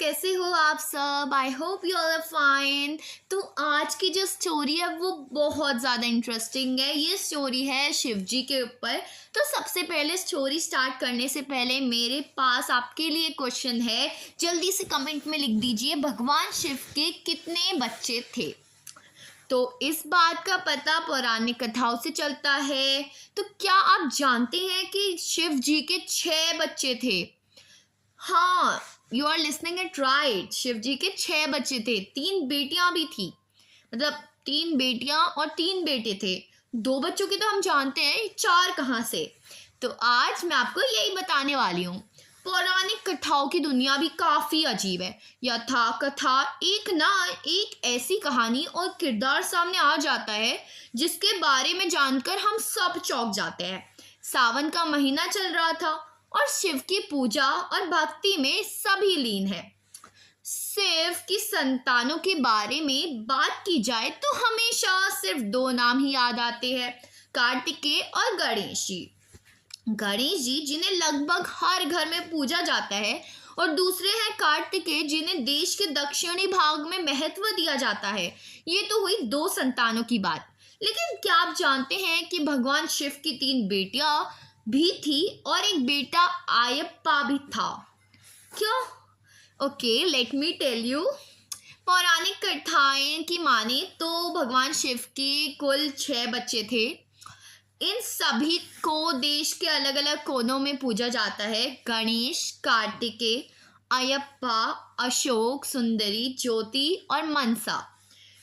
कैसे हो आप सब। I hope you all are fine. तो आज की जो स्टोरी है वो बहुत ज़्यादा इंटरेस्टिंग है। ये स्टोरी है शिव जी के ऊपर। तो सबसे पहले स्टोरी स्टार्ट करने से पहले मेरे पास आपके लिए क्वेश्चन है। जल्दी से कमेंट में लिख दीजिए, भगवान शिव के कितने बच्चे थे। तो इस बात का पता पौराणिक कथाओं से चलता है। तो क्या आप जानते हैं कि शिव जी के 6 बच्चे थे? हाँ, you are listening it right. Shiv ji के 6 बच्चे थे। 3 बेटियां भी थी, मतलब 3 बेटियां और 3 बेटे थे। 2 बच्चों के तो हम जानते हैं, 4 कहाँ से। तो आज मैं आपको यही बताने वाली हूँ। पौराणिक कथाओं की दुनिया भी काफ़ी अजीब है। यथा कथा एक ऐसी कहानी और किरदार सामने आ जाता है जिसके बारे में जानकर हम सब चौंक जाते हैं। सावन का महीना चल रहा था और शिव की पूजा और भक्ति में सभी लीन है। शिव की संतानों के बारे में बात की जाए तो हमेशा सिर्फ 2 नाम ही याद आते हैं, कार्तिकेय और गणेश जी। गणेश जी जिन्हें लगभग हर घर में पूजा जाता है, और दूसरे हैं कार्तिकेय जिन्हें देश के दक्षिणी भाग में महत्व दिया जाता है। ये तो हुई 2 संतानों की बात। लेकिन क्या आप जानते हैं कि भगवान शिव की 3 बेटियां भी थी और एक बेटा आयप्पा भी था। क्यों? Okay, let me tell you. पौराणिक कथाएं की माने तो भगवान शिव के कुल 6 बच्चे थे। इन सभी को देश के अलग अलग कोनों में पूजा जाता है। गणेश, कार्तिकेय, अयप्पा, अशोक, सुंदरी, ज्योति और मनसा।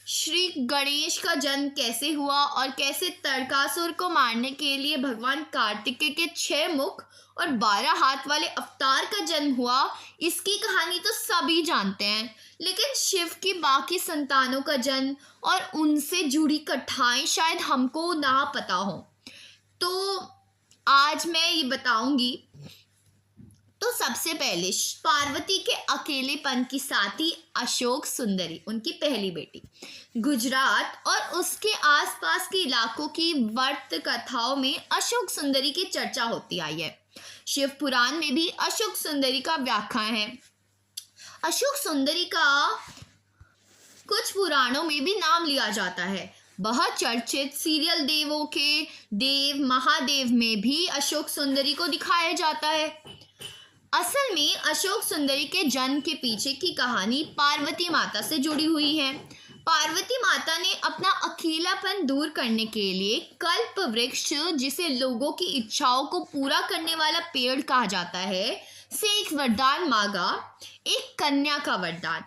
श्री गणेश का जन्म कैसे हुआ और कैसे तारकासुर को मारने के लिए भगवान कार्तिकेय के 6 मुख और 12 हाथ वाले अवतार का जन्म हुआ, इसकी कहानी तो सभी जानते हैं। लेकिन शिव की बाकी संतानों का जन्म और उनसे जुड़ी कथाएं शायद हमको ना पता हो। तो आज मैं ये बताऊंगी। तो सबसे पहले पार्वती के अकेलेपन की साथी अशोक सुंदरी, उनकी पहली बेटी। गुजरात और उसके आसपास के इलाकों की व्रत कथाओं में अशोक सुंदरी की चर्चा होती आई है। शिव पुराण में भी अशोक सुंदरी का व्याख्यान है। अशोक सुंदरी का कुछ पुराणों में भी नाम लिया जाता है। बहुचर्चित सीरियल देवों के देव महादेव में भी अशोक सुंदरी को दिखाया जाता है। असल में अशोक सुंदरी के जन्म के पीछे की कहानी पार्वती माता से जुड़ी हुई है। पार्वती माता ने अपना अकेलापन दूर करने के लिए कल्प वृक्ष, जिसे लोगों की इच्छाओं को पूरा करने वाला पेड़ कहा जाता है, से एक वरदान मांगा, एक कन्या का वरदान।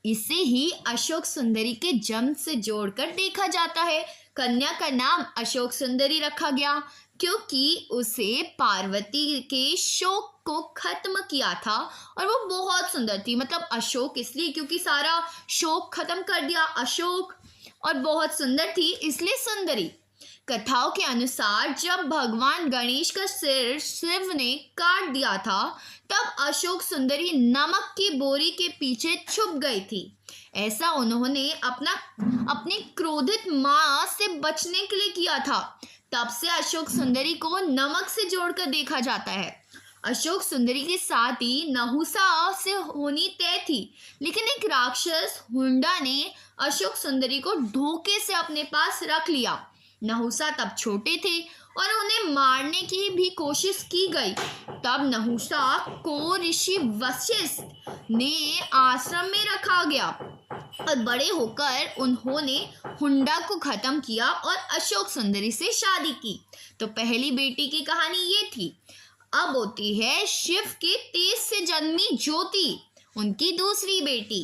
इसे ही अशोक सुंदरी के जन्म से जोड़कर देखा जाता है। कन्या का नाम अशोक सुंदरी रखा गया क्योंकि उसे पार्वती के शोक को खत्म किया था और वो बहुत सुंदर थी। मतलब अशोक इसलिए क्योंकि सारा शोक खत्म कर दिया अशोक, और बहुत सुंदर थी इसलिए सुंदरी। कथाओं के अनुसार जब भगवान गणेश का सिर शिव ने काट दिया था तब अशोक सुंदरी नमक की बोरी के पीछे छुप गई थी। ऐसा उन्होंने अपनी क्रोधित माँ से बचने के लिए किया था। तब से अशोक सुंदरी को नमक से जोड़कर देखा जाता है। अशोक सुंदरी की शादी नहुसा से होनी तय थी, लेकिन एक राक्षस हुंडा ने अशोक सुंदरी को धोखे से अपने पास रख लिया। नहुसा तब छोटे थे और उन्हें मारने की भी कोशिश की गई। तब नहुसा को ऋषि वशिष्ठ ने आश्रम में रखा गया और बड़े होकर उन्होंने हुंडा को खत्म किया और अशोक सुंदरी से शादी की। तो पहली बेटी की कहानी ये थी। अब होती है शिव के तेज से जन्मी ज्योति, उनकी दूसरी बेटी।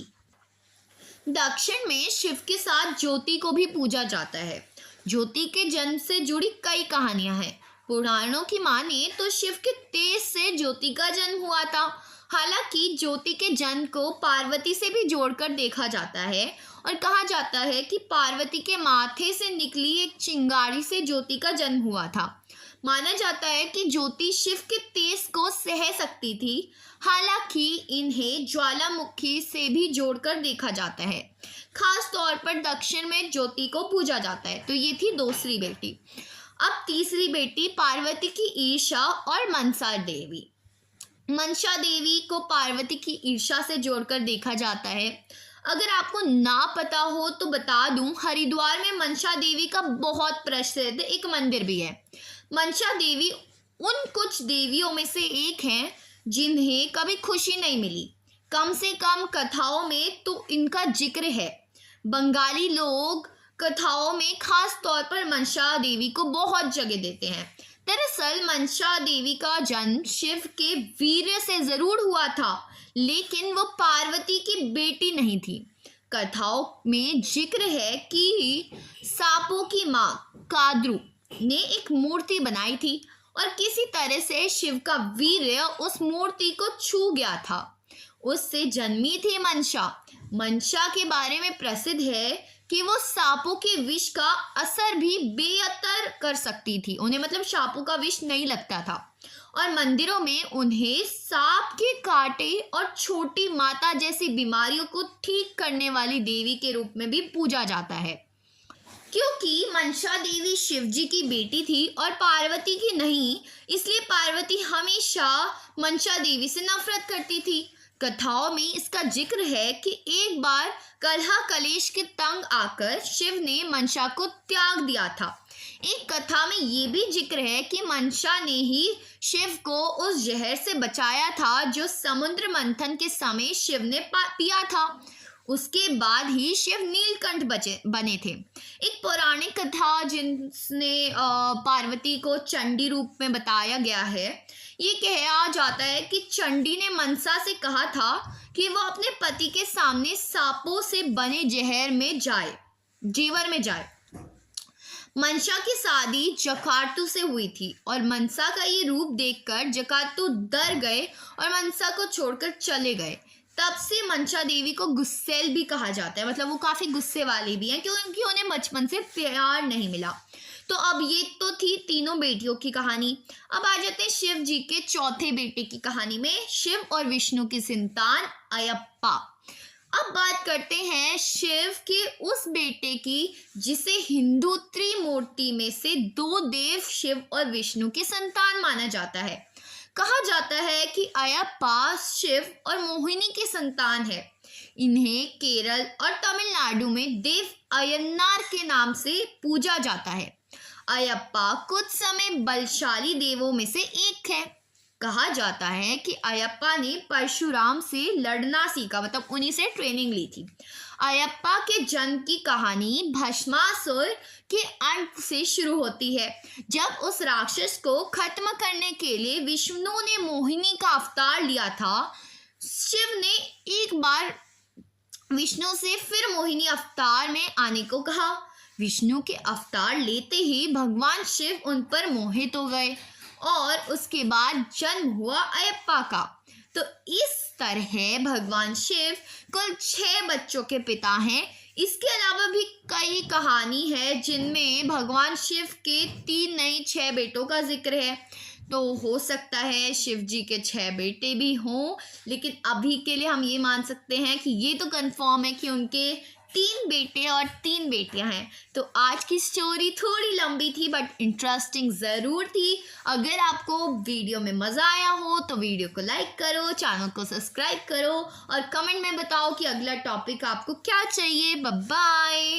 दक्षिण में शिव के साथ ज्योति को भी पूजा जाता है। ज्योति के जन्म से जुड़ी कई कहानियां हैं। पुराणों की माने तो शिव के तेज से ज्योति का जन्म हुआ था। हालांकि ज्योति के जन्म को पार्वती से भी जोड़कर देखा जाता है और कहा जाता है कि पार्वती के माथे से निकली एक चिंगारी से ज्योति का जन्म हुआ था। माना जाता है कि ज्योति शिव के तेज को सह सकती थी। हालांकि इन्हें ज्वालामुखी से भी जोड़कर देखा जाता है। खास तौर पर दक्षिण में ज्योति को पूजा जाता है। तो ये थी दूसरी बेटी। अब तीसरी बेटी पार्वती की ईर्षा और मनसा देवी। मंशा देवी को पार्वती की ईर्ष्या से जोड़कर देखा जाता है। अगर आपको ना पता हो तो बता दूं, हरिद्वार में मंशा देवी का बहुत प्रसिद्ध एक मंदिर भी है। मंशा देवी उन कुछ देवियों में से एक हैं जिन्हें कभी खुशी नहीं मिली, कम से कम कथाओं में तो इनका जिक्र है। बंगाली लोग कथाओं में खास तौर पर मंशा देवी को बहुत जगह देते हैं। दरअसल मंशा देवी का जन्म शिव के वीर्य से जरूर हुआ था, लेकिन वो पार्वती की बेटी नहीं थी। कथाओं में जिक्र है कि सांपों की मां काद्रू ने एक मूर्ति बनाई थी और किसी तरह से शिव का वीर्य उस मूर्ति को छू गया था। उससे जन्मी थी मंशा। मंशा के बारे में प्रसिद्ध है कि वो सांपों के विष का असर भी बेअसर कर सकती थी। उन्हें मतलब सांपों का विष नहीं लगता था, और मंदिरों में उन्हें सांप के कांटे और छोटी माता जैसी बीमारियों को ठीक करने वाली देवी के रूप में भी पूजा जाता है। क्योंकि मंशा देवी शिव जी की बेटी थी और पार्वती की नहीं, इसलिए पार्वती हमेशा मंशा देवी से नफरत करती थी। कथाओं में इसका जिक्र है कि एक बार कलह कलेश के तंग आकर शिव ने मंशा को त्याग दिया था। एक कथा में ये भी जिक्र है कि मंशा ने ही शिव को उस जहर से बचाया था जो समुद्र मंथन के समय शिव ने पिया था। उसके बाद ही शिव नीलकंठ बने थे। एक पौराणिक कथा जिसने पार्वती को चंडी रूप में बताया गया है, ये कहा जाता है कि चंडी ने मनसा से कहा था कि वो अपने पति के सामने सांपों से बने जेवर में जाए। मनसा की शादी जकार्तु से हुई थी और मनसा का ये रूप देखकर जकार्तु डर गए और मनसा को छोड़कर चले गए। तब से मंशा देवी को गुस्सेल भी कहा जाता है, मतलब वो काफ़ी गुस्से वाली भी हैं क्योंकि उन्हें बचपन से प्यार नहीं मिला। तो अब ये तो थी तीनों बेटियों की कहानी। अब आ जाते हैं शिव जी के चौथे बेटे की कहानी में, शिव और विष्णु की संतान अयप्पा। अब बात करते हैं शिव के उस बेटे की जिसे हिंदू त्रिमूर्ति में से दो देव शिव और विष्णु की संतान माना जाता है। कहा जाता है कि अयप्पा शिव और मोहिनी की संतान है। इन्हें केरल और तमिलनाडु में देव अय्यनार के नाम से पूजा जाता है। अयप्पा कुछ समय बलशाली देवों में से एक है। कहा जाता है कि अयप्पा ने परशुराम से लड़ना सीखा, मतलब उन्हीं से ट्रेनिंग ली थी। अयप्पा के जन्म की कहानी भस्मासुर के अंत से शुरू होती है, जब उस राक्षस को खत्म करने के लिए विष्णु ने मोहिनी का अवतार लिया था। शिव ने एक बार विष्णु से फिर मोहिनी अवतार में आने को कहा। विष्णु के अवतार लेते ही भगवान शिव उन पर मोहित हो गए और उसके बाद जन्म हुआ अयप्पा का। तो इस तरह भगवान शिव कुल 6 बच्चों के पिता हैं। इसके अलावा भी कई कहानी है जिनमें भगवान शिव के 3 नहीं 6 बेटों का जिक्र है। तो हो सकता है शिव जी के 6 बेटे भी हों, लेकिन अभी के लिए हम ये मान सकते हैं कि ये तो कंफर्म है कि उनके 3 बेटे और 3 बेटियां हैं। तो आज की स्टोरी थोड़ी लंबी थी बट इंटरेस्टिंग ज़रूर थी। अगर आपको वीडियो में मज़ा आया हो तो वीडियो को लाइक करो, चैनल को सब्सक्राइब करो और कमेंट में बताओ कि अगला टॉपिक आपको क्या चाहिए। Bye bye.